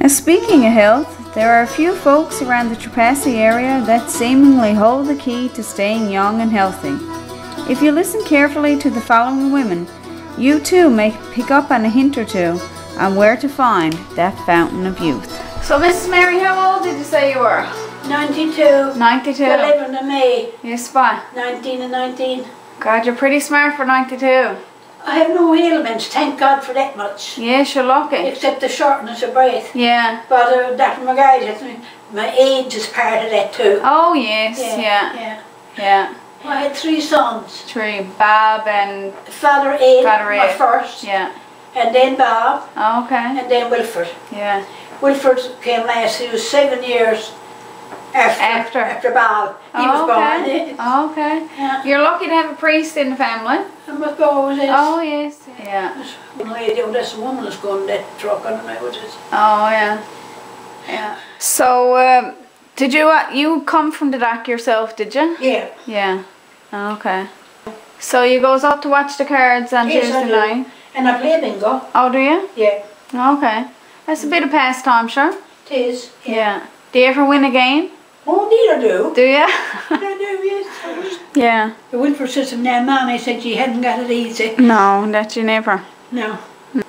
Now, speaking of health, there are a few folks around the Trepassey area that seemingly hold the key to staying young and healthy. If you listen carefully to the following women, you too may pick up on a hint or two on where to find that fountain of youth. So, Mrs. Mary, how old did you say you were? 92. 92. 11th of May. Yes, ba? 19 and 19. God, you're pretty smart for 92. I have no ailments, thank God for that much. Yes, you're lucky. Except the shortness of breath. Yeah. But that my guide, my age is part of that too. Oh, yes, yeah. I had 3 sons. 3, Bob and... Father Ed, Father my Ed. first. Yeah. And then Bob. Oh, okay. And then Wilfred. Yeah. Wilfred came last, he was 7 years after Bob. He was born. Oh, okay. Yeah. You're lucky to have a priest in the family. I must go with this. Oh, yes. Yeah. One lady, this woman is going that truck, I don't know what it is. Oh, yeah. Yeah. So, did you come from the dock yourself, did you? Yeah. Yeah. Okay. So you goes up to watch the cards on Tuesday night? And I play bingo. Oh, do you? Yeah. Okay. That's a bit of pastime, sure. It is. Yeah. Do you ever win a game? Oh, indeed I do. Do you? I do, yes. Yeah. The Wilfred said to me, Mommy said she hadn't got it easy. No, that you never. No.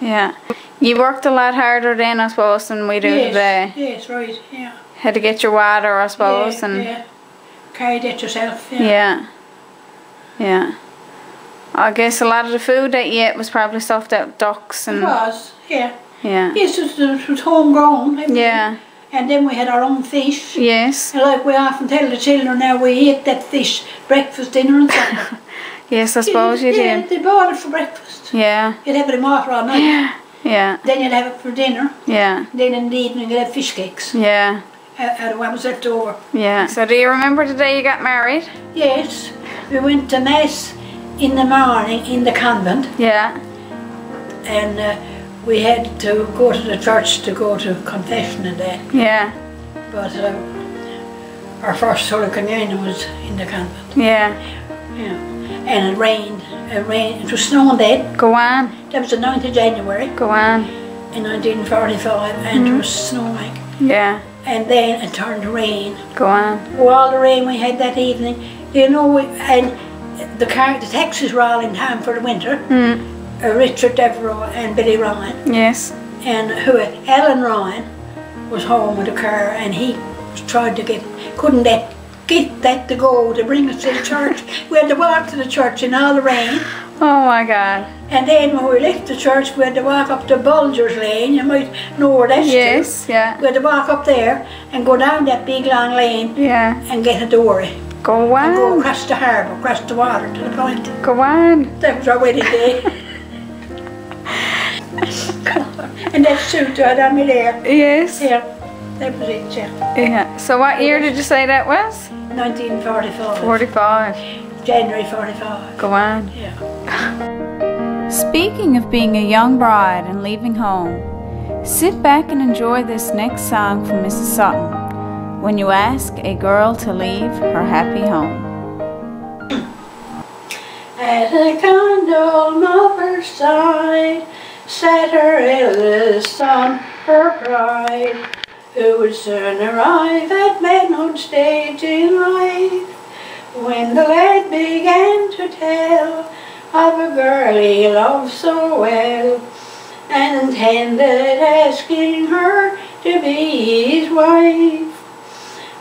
Yeah. You worked a lot harder then, I suppose, than we do today. Yes, right, yeah. Had to get your water, I suppose. Yeah. Carry that yourself, Yeah. Yeah. I guess a lot of the food that you ate was probably stuffed out ducks and... It was, yeah. Yeah. Yes, it was homegrown. Yeah. And then we had our own fish. Yes. And like we often tell the children now, we eat that fish breakfast, dinner and supper. Yes, I suppose you did. Yeah, they bought it for breakfast. Yeah. You'd have it in water all night. Yeah. Yeah. Then you'd have it for dinner. Yeah. Then in the evening you'd have fish cakes. Yeah. Out of what was left over. Yeah. So do you remember the day you got married? Yes. We went to Mass in the morning in the convent. Yeah. And we had to go to the church to go to confession and that. Yeah. But our first Holy Communion was in the convent. Yeah. Yeah. And it rained. It was snowing then. Go on. That was the 9th of January. Go on. In 1945, and it was snowing. Yeah. And then it turned to rain. Go on. All the rain we had that evening, you know, and the taxis were all in town for the winter. Richard Devereaux and Billy Ryan. Yes. And Alan Ryan was home with a car, and he tried to get that to go to bring us to the church. We had to walk to the church in all the rain. Oh my God. And then when we left the church, we had to walk up to Bulger's Lane. You might know where that's Yes, to. yeah. We had to walk up there and go down that big long lane. Yeah. And get a dory. Go on. And go across the harbour, across the water to the point. Go on. That was our wedding day. And that suit I had on me there. Yes. Yeah, that was it, yeah. Yeah. So what year did you say that was? 1945. 45. January 45. Go on. Yeah. Speaking of being a young bride and leaving home, sit back and enjoy this next song from Mrs. Sutton, When You Ask a Girl to Leave Her Happy Home. At the condo mother's side sat her eldest son, her pride, who would soon arrive at manhood stage in life. When the lad began to tell of a girl he loved so well, and intended asking her to be his wife,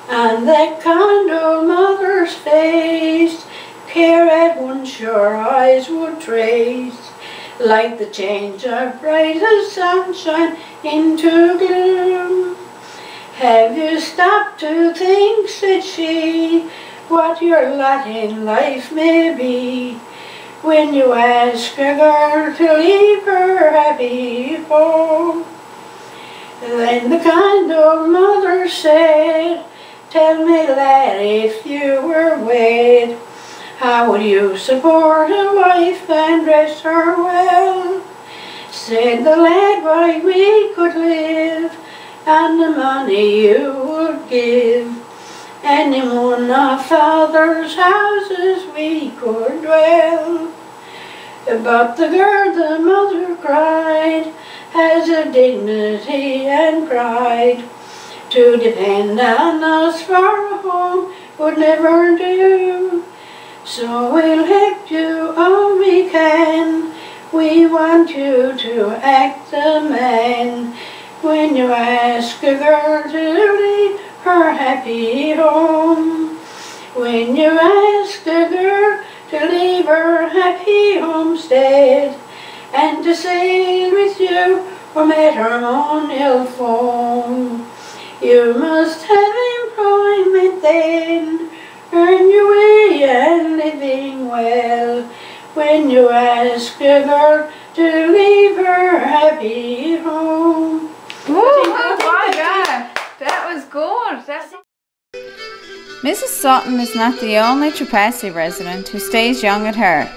and that condo mother's face care at once your eyes would trace, like the change of bright as sunshine into gloom. Have you stopped to think, said she, what your lot in life may be, when you ask a girl to leave her happy home? Then the kind old mother said, tell me, lad, if you were wed, how would you support a wife and dress her well? Said the lad, why, we could live on the money you would give, and in one of father's houses we could dwell. But the girl, the mother cried, has a dignity and pride. To depend on us for a home would never do. So we'll help you all we can. We want you to act the man. When you ask a girl to leave her happy home. When you ask a girl to leave her happy homestead, and to sail with you or at her own ill foam. You must have employment then, earn your way and living well. When you ask a girl to leave her happy home. Oh my God, that was good. Mrs. Sutton is not the only Trepassey resident who stays young at heart.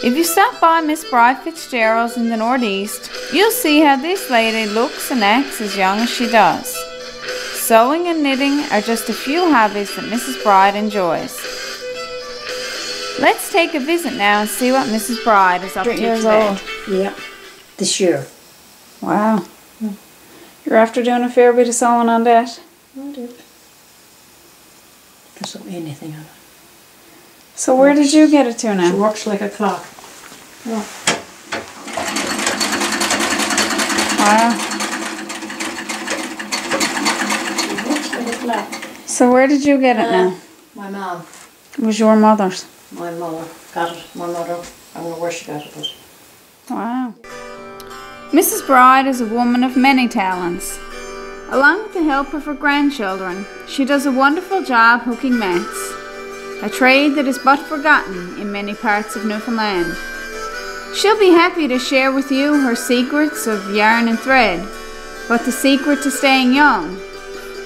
If you stop by Miss Bride Fitzgerald's in the northeast, you'll see how this lady looks and acts as young as she does. Sewing and knitting are just a few hobbies that Mrs. Bride enjoys. Let's take a visit now and see what Mrs. Bride is up to today. 3 years old. Yeah, this year. Wow. You're after doing a fair bit of sewing on that? I do. Can sew anything on it. So where did you get it to She now? works like a clock. Yeah. Wow. She works like a clock. So where did you get it now? My mom, It was your mother's. my mother got it. My mother, I don't know where she got it, but Wow. Mrs. Bride is a woman of many talents. Along with the help of her grandchildren, she does a wonderful job hooking mats, a trade that is but forgotten in many parts of Newfoundland. She'll be happy to share with you her secrets of yarn and thread, but the secret to staying young,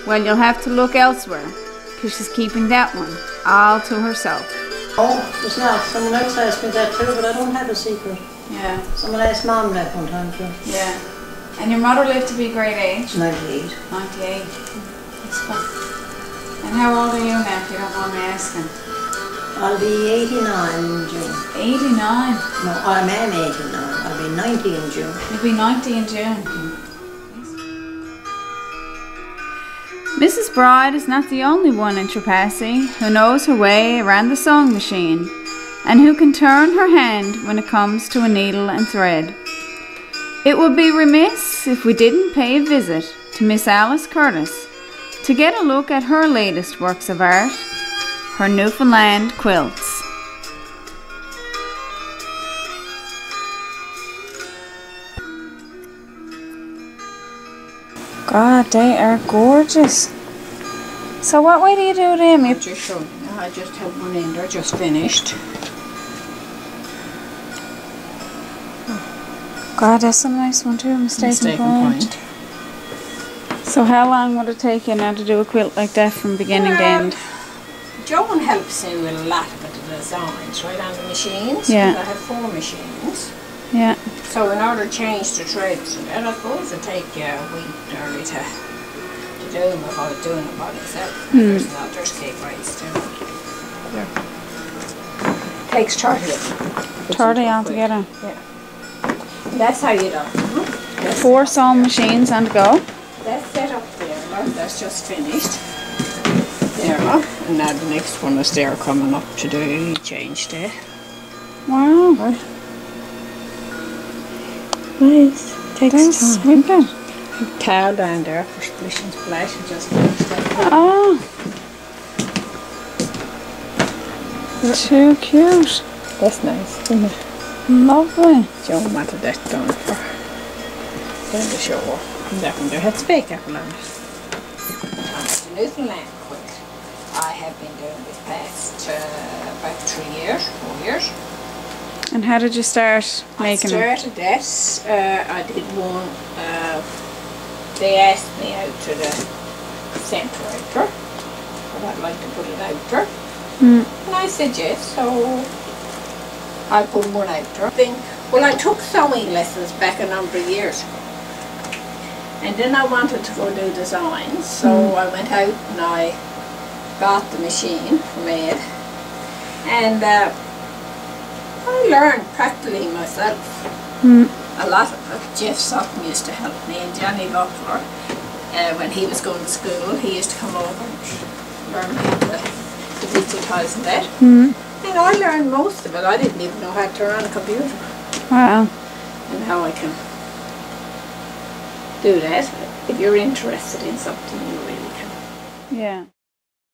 well, you'll have to look elsewhere, because she's keeping that one all to herself. oh, it's not. Someone else asked me that too, but I don't have a secret. Yeah, Someone asked Mom that one time too. yeah. And your mother lived to be a great age? 98. 98. That's fun. And how old are you now, if you don't mind me asking? I'll be 89 in June. 89. No, I am 89. I'll be 90 in June. You'll be 90 in June. Mrs. Bride is not the only one in Trepassey who knows her way around the sewing machine and who can turn her hand when it comes to a needle and thread. It would be remiss if we didn't pay a visit to Miss Alice Curtis to get a look at her latest works of art, her Newfoundland quilts. God, they are gorgeous. So what way do you do them? I just showed you. I just have one in there, just finished. God, that's a nice one too, Mistaken Point. So how long would it take you now to do a quilt like that from beginning to end? Joan helps me with a lot of the designs, right, on the machines. Yeah. I have 4 machines. Yeah. So in order to change the threads and that, I suppose it'd take you a week nearly to do them if I was doing it by myself. There's cake rice too. Takes 30. 30 altogether. Yeah. That's how you do it. 4 sewing machines on the go. That's set up there, look, that's just finished. There, look. And now the next one is there coming up to do change there. Wow. Nice. That's wicked. Towel down there for splish and splash and just finished that. Oh. Too cute. That's nice, isn't it? Lovely. Joan wanted that done for then the show off. And that one there had spake apple on it. The Newfoundland quilt I have been doing this past about 3 years, 4 years. And how did you start making them? I started that, I did one, they asked me out to the centre outer, but I'd like to put it outer. And I said yes, so I put one outer. Well, I took sewing lessons back a number of years ago. And then I wanted to go do designs, so I went out and I got the machine from Ed. And I learned practically myself. a lot of it. Jeff Sutton used to help me, and Johnny Buckler, when he was going to school, he used to come over and learn me how to digitise that. And I learned most of it. I didn't even know how to turn on a computer. Wow. And how I can do that. If you're interested in something, you really can. Yeah.